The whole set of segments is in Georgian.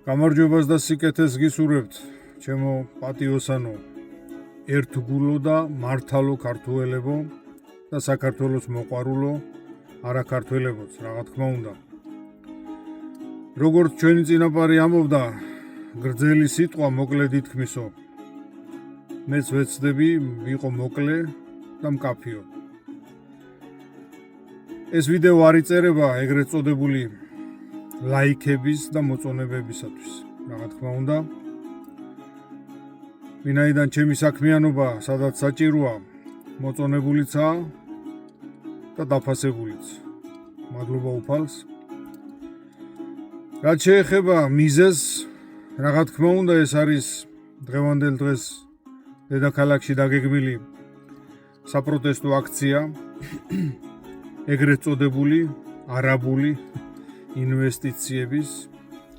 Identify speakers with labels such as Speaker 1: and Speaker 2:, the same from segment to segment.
Speaker 1: გამარჯვებას და სიკეთეს გისურვებთ, ჩემო პატიოსანო, ერთგულო და მართალო ქართველებო და საქართველოს მოყვარულო, არა ქართველებოც, რა თქმა უნდა. როგორც ჩვენი წინაპარი ამბობდა, გრძელი სიტყვა მოკლე დითქმისო. მეც ვეცდები ვიყო მოკლე და მკაფიო. ეს ვიდეო არ იწერება ეგრეთ წოდებული ლაიქების და მოწონებებისათვის, რა თქმა უნდა. ვინაიდან ჩემი საქმიანობა სადაც საჭიროა, მოწონებულიცაა და დაფასებულიც. მადლობა უფალს. რაც შეეხება მიზეზს, რა თქმა უნდა, ეს არის დღევანდელ დღეს დედაქალაქში დაგეგმილი საპროტესტო აქცია, ეგრეთ წოდებული არაბული ინვესტიციების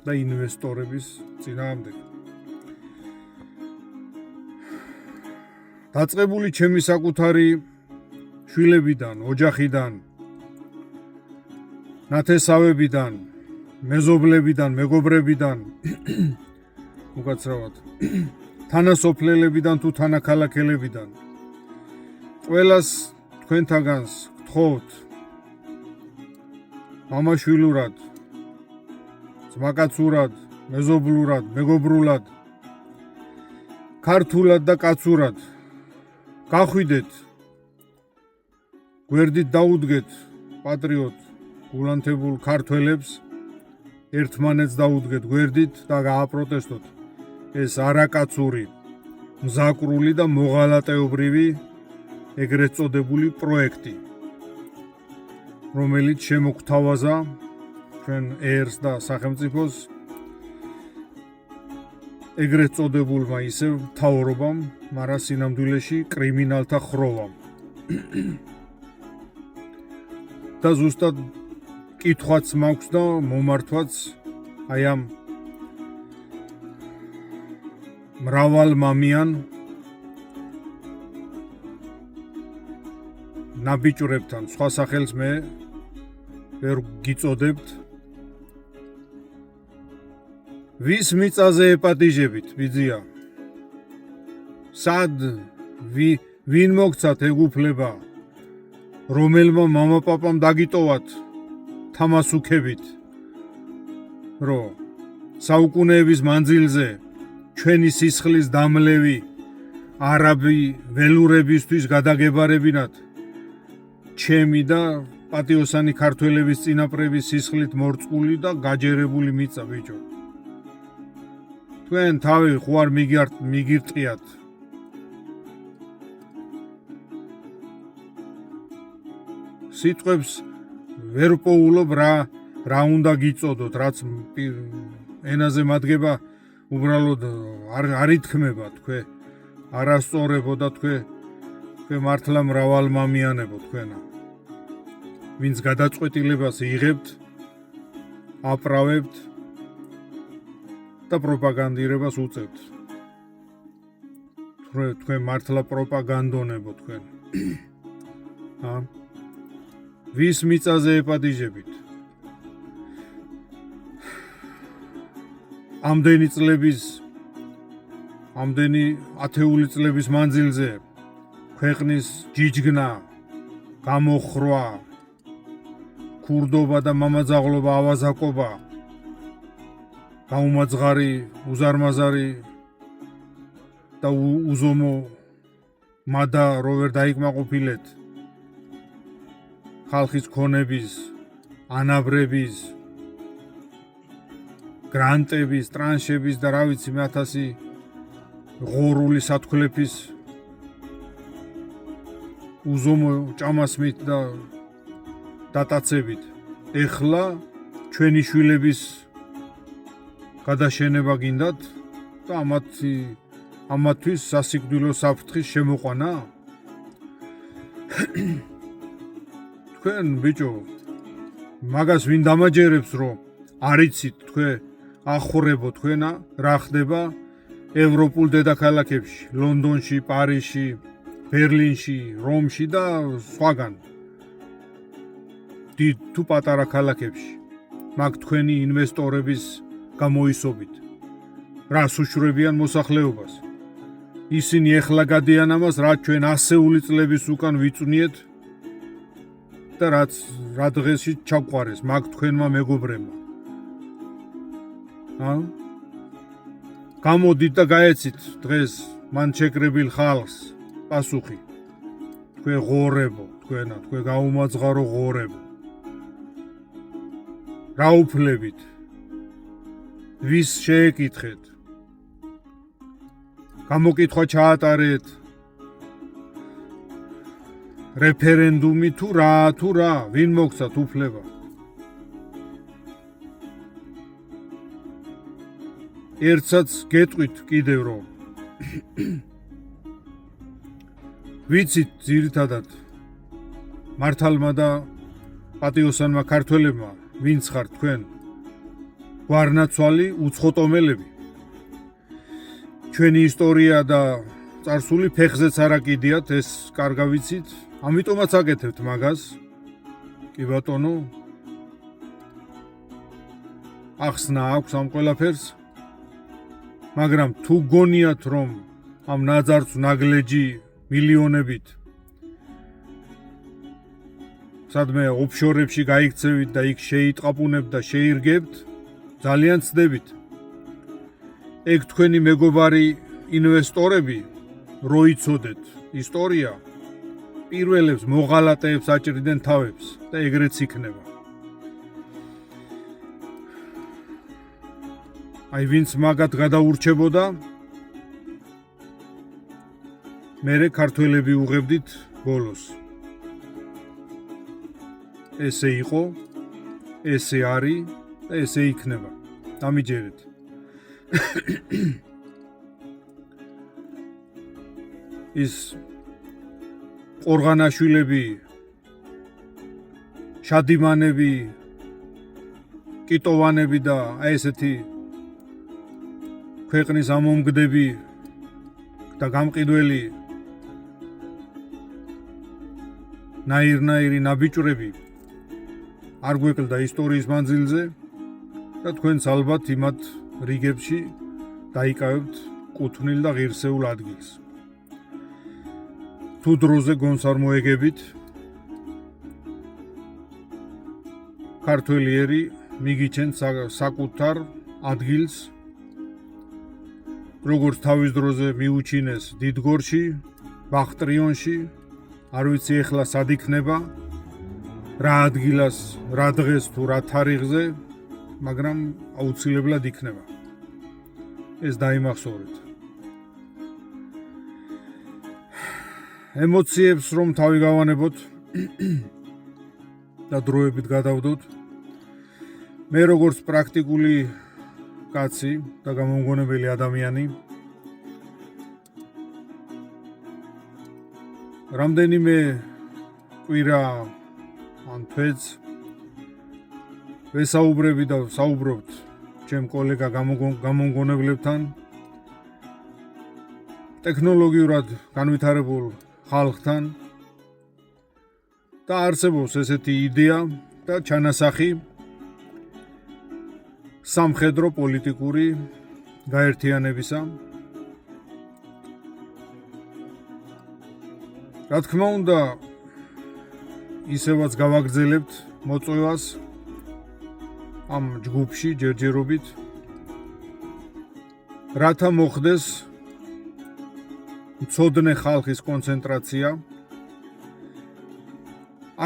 Speaker 1: და ინვესტორების წინააღმდეგ. დაწყებული ჩემი საკუთარი შვილებიდან, ოჯახიდან, ნათესავებიდან, მეზობლებიდან, მეგობრებიდან, უკაცრავად, თანასოფლელებიდან თუ თანაქალაქელებიდან. ყველას თქვენთაგანს გთხოვთ მამაშვილურად, ძმაკაცურად, მეზობლურად, მეგობრულად, ქართულად და კაცურად გახვიდეთ, გვერდით დაუდგეთ პატრიოტ გულანთებულ ქართველებს, ერთმანეთს დაუდგეთ გვერდით და გააპროტესტოთ ეს არაკაცური, მზაკრული და მოღალატეობრივი ეგრეთ წოდებული პროექტი, რომელიც შემოგთავაზა ჩვენ ერს და სახელმწიფოს ეგრეთ წოდებულმა ისევ მთავრობამ, მაგრამ სინამდვილეში კრიმინალთა ხროვამ. და ზუსტად კითხვაც მაქვს და მომართვაც აი ამ მრავალმამიან ნაბიჯურებთან, სხვა სახელს მე ვერ გიწოდებთ. ვის მიწაზე ეპატიჟებით, ბიძია? სად ვინ მოგცათ ეგ უფლება? რომელმა მამაპაპამ დაგიტოვათ თამასუქებით, რომ საუკუნეების მანძილზე ჩვენი სისხლის დამლევი არაბი ველურებისთვის გადაგებარებინათ ჩემი და პატიოსანი ქართველების წინაპრების სისხლით მორწყული და გაჯერებული მიწა, ბიჭო. თქვენ თავი ხوار მიგირტყიათ. სიტყვებს ვერ პოულობ რა უნდა გიწოდოთ, რაც ენაზე მადგება უბრალოდ არ ითქმება თქვენ არასწორებო და თქვენ მართლა მრავალმამიანებო თქვენა. ვინც გადაწყვეტილებას იღებთ, აპრავებთ და პროპაგანდირებას უწევთ. თქვენ მართლა პროპაგანდონებო თქვენ. ვის მიწაზე ეპატიჟებით? ამდენი ათეული წლების მანძილზე ქვეყნის ჯიჯგნა, გამოხრვა, ქურდობა და მამაძაღლობა, ავაზაკობა, გაუმაძღარი, უზარმაზარი და უზომო მადა რო ვერ დაიკმაყოფილეთ ხალხის ქონების, ანაბრების, გრანტების, ტრანშების და რა ვიცი მე 1000 ღორული სათქლეფის უზომო ჭამასმით და დატაცებით. ეხლა ჩვენი შვილების გადაშენება გინდათ და ამათთვის სასიკვდილო საფრთხის შემოყვანა? თქვენ ბიჭო, მაგას ვინ დამაჯერებს, რომ არიცით თქვენ ახურებო თქვენა რა ხდება ევროპულ დედაქალაქებში, ლონდონში, პარიზში, ბერლინში, რომში და სხვაგან. დიდ თუ პატარა ქალაქებში. მაგ თქვენი ინვესტორების გამოისობით. რას უშვრებიან მოსახლეობას. ისინი ეხლა გადიან ამას, რაც ჩვენ ასეული წლების უკან ვიწვნიეთ და რა დღეში ჩაგვყარეს მაგ თქვენმა მეგობრებმა. გამოდით და გაეცით დღეს მან შეკრებილ ხალხს პასუხი. თქვენ ღორებო, თქვენ გაუმაძღარო ღორებო. რა უფლებით? ვის შეეკითხეთ? გამოკითხვა ჩაატარეთ რეფერენდუმი თუ რა, ვინ მოგცათ უფლება? ერთსაც გეტყვით კიდევ რომ ვიცით ძირითადად მართალმა და პატიოსანმა ქართველებმა ვინც ხართ თქვენ გვარნაცვალი უცხოტომელები. ჩვენი ისტორია და წარსული ფეხზეც არ აკიდიათ, ეს კარგა ვიცით, ამიტომაც აკეთებთ მაგას. კი ბატონო, ახსნა აქვს ამ ყველაფერს, მაგრამ თუ გონიათ რომ ამ ნაძარცვ ნაგლეჯი მილიონებით სადმე ოფშორებში გაიქცევით და იქ შეიტყაპუნებთ და შეირგებთ, ძალიან ცდებით. ეგ თქვენი მეგობარი ინვესტორები როიცოდეთ ისტორია, პირველებს მოღალატეებს აჭრიდნენ თავებს და ეგრეც იქნება. აი ვინც მაგათ გადაურჩებოდა, მერე ქართველები უღებდით ბოლოს. ესე იყო, ესე არის და ესე იქნება. დამიჯერეთ. ის ყორღანაშვილები, შადიმანები, კიტოვანები და აი ესეთი ქვეყნის ამომგდები და გამყიდველი ნაირ-ნაირი ნაბიჭვრები არ გვეკლდა ისტორიის მანძილზე და თქვენც ალბათ იმათ რიგებში დაიკავებთ კუთვნილ და ღირსეულ ადგილს. თუ დროზე გონს არ მოეგებით, ქართველი ერი მიგიჩენთ საკუთარ ადგილს, როგორც თავის დროზე მიუჩინეს დიდგორში, ბახტრიონში, არ ვიცი ეხლა სად იქნება, რა ადგილას, რა დღეს თუ რა თარიღზე, მაგრამ აუცილებლად იქნება. ეს დაიმახსოვრეთ. ემოციებს რომ თავი გავანებოთ და დროებით გადავდოთ, მე როგორც პრაქტიკული კაცი და გამომგონებელი ადამიანი, რამდენიმე კვირა ან თვეც ვესაუბრები და საუბრობთ ჩემ კოლეგა გამომგონებლებთან, ტექნოლოგიურად განვითარებულ ხალხთან და არსებობს ესეთი იდეა და ჩანასახი სამხედრო პოლიტიკური გაერთიანებისა. რა თქმა უნდა, ისევაც გავაგრძელებთ მოწვევას ამ ჯგუფში ჯერჯერობით, რათა მოხდეს მცოდნე ხალხის კონცენტრაცია,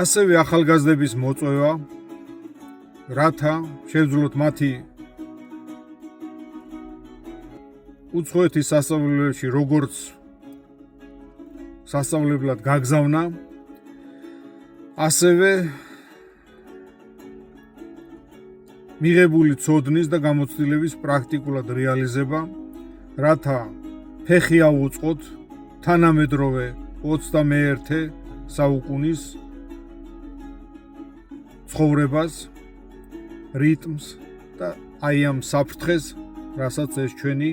Speaker 1: ასევე ახალგაზრდების მოწვევა, რათა შევძლოთ მათი უცხოეთის სასწავლებლებში როგორც სასწავლებლად გაგზავნა, ასევე მიღებული ცოდნის და გამოცდილების პრაქტიკულად რეალიზება, რათა ფეხი აუწყოთ თანამედროვე 21 საუკუნის ცხოვრებას, რიტმს და აი ამ საფრთხეს, რასაც ეს ჩვენი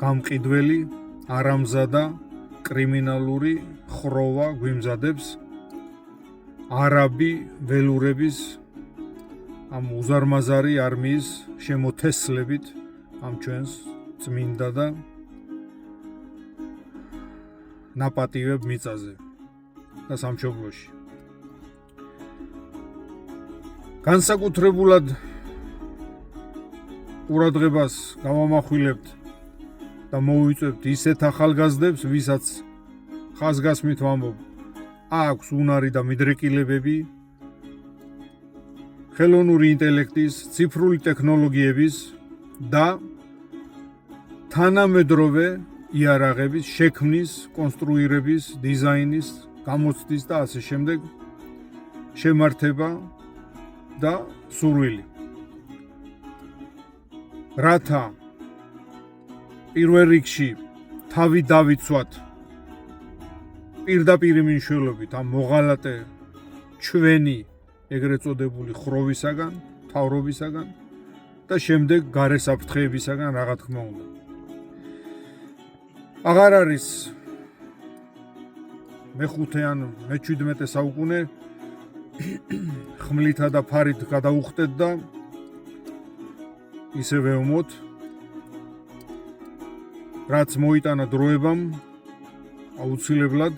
Speaker 1: გამყიდველი, არამზადა, კრიმინალური ხროვა გვიმზადებს არაბი ველურების ამ უზარმაზარი არმიის შემოთესლებით ამ ჩვენს წმინდა და ნაპატივებ მიწაზე და სამშობლოში. განსაკუთრებულად ყურადღებას გავამახვილებთ და მოვიწევთ ისეთ ახალგაზრდებს, ვისაც ხაზგასმით ვამბობ, აქვს უნარი და მიდრეკილებები ხელოვნური ინტელექტის, ციფრული ტექნოლოგიების და თანამედროვე იარაღების შექმნის, კონსტრუირების, დიზაინის, გამოცდის და ასე შემდეგ შემართება და სურვილი. რათა პირველ რიგში თავი დავიცვათ პირდაპირი მნიშვნელობით ამ მოღალატე ჩვენი ეგრეთ წოდებული ხროვისაგან, თავრობისაგან და შემდეგ გარე საფრთხეებისაგან, რა თქმა უნდა. აღარ არის მე-5 ან მე-17 საუკუნე ხმლითა და ფარით გადაუხდეთ და ისე ვეომოთ, რაც მოიტანა დროებამ, აუცილებლად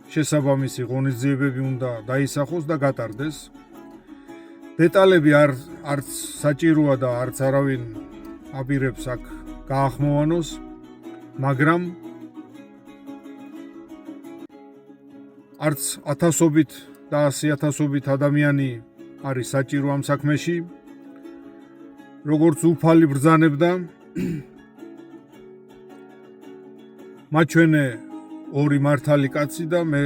Speaker 1: შესაბამისი ღონისძიებები უნდა დაისახოს და გატარდეს. დეტალები არც საჭიროა და არც არავინ აპირებს აქ გაახმოვანოს, მაგრამ არც ათასობით და 100,000-ობით ადამიანი არის საჭირო ამ საქმეში, როგორც უფალი ბრძანებდა მაჩვენე ორი მართალი კაცი და მე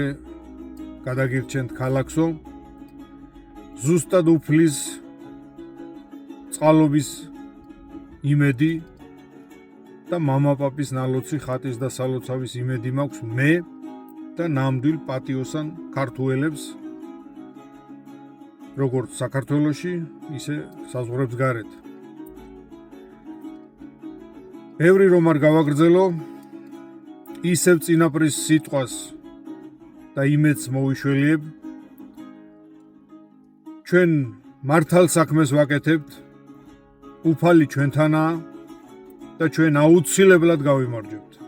Speaker 1: გადაგირჩენთ ქალაქსო, ზუსტად უფლის წყალობის იმედი და მამაპაპის ნალოცი ხატის და სალოცავის იმედი მაქვს მე და ნამდვილ პატიოსან ქართველებს, როგორც საქართველოში, ისე საზღვრებს გარეთ. ბევრი რომ არ გავაგრძელო, ისევ წინაპრის სიტყვას და იმედს მოვიშველიებ, ჩვენ მართალ საქმეს ვაკეთებთ, უფალი ჩვენთანაა და ჩვენ აუცილებლად გავიმარჯვებთ.